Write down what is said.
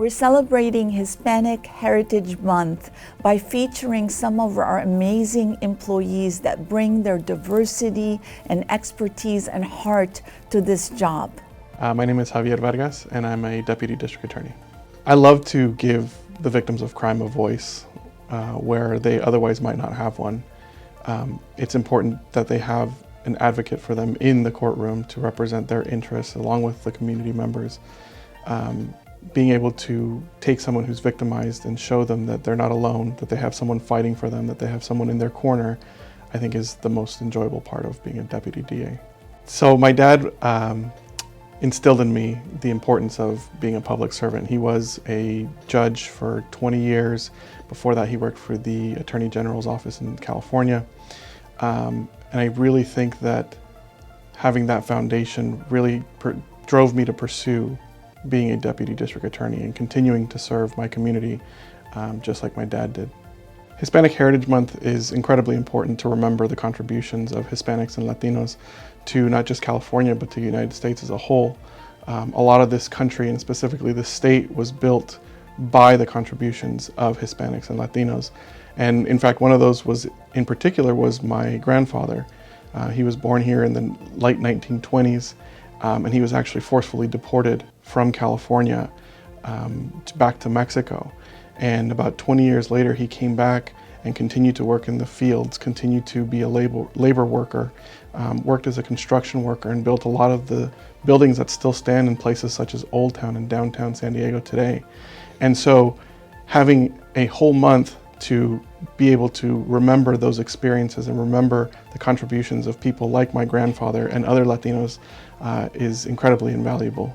We're celebrating Hispanic Heritage Month by featuring some of our amazing employees that bring their diversity and expertise and heart to this job. My name is Javier Vargas, and I'm a Deputy District Attorney. I love to give the victims of crime a voice where they otherwise might not have one. It's important that they have an advocate for them in the courtroom to represent their interests along with the community members. Being able to take someone who's victimized and show them that they're not alone, that they have someone fighting for them, that they have someone in their corner, I think is the most enjoyable part of being a deputy DA. So my dad instilled in me the importance of being a public servant. He was a judge for 20 years. Before that, he worked for the Attorney General's office in California. And I really think that having that foundation really drove me to pursue being a deputy district attorney and continuing to serve my community just like my dad did. Hispanic Heritage Month is incredibly important to remember the contributions of Hispanics and Latinos to not just California, but to the United States as a whole. A lot of this country, and specifically this state, was built by the contributions of Hispanics and Latinos. And in fact, one of those in particular was my grandfather. He was born here in the late 1920s, and he was actually forcefully deported from California back to Mexico. And about 20 years later, he came back and continued to work in the fields, continued to be a labor worker, worked as a construction worker, and built a lot of the buildings that still stand in places such as Old Town and downtown San Diego today. And so having a whole month to be able to remember those experiences and remember the contributions of people like my grandfather and other Latinos is incredibly invaluable.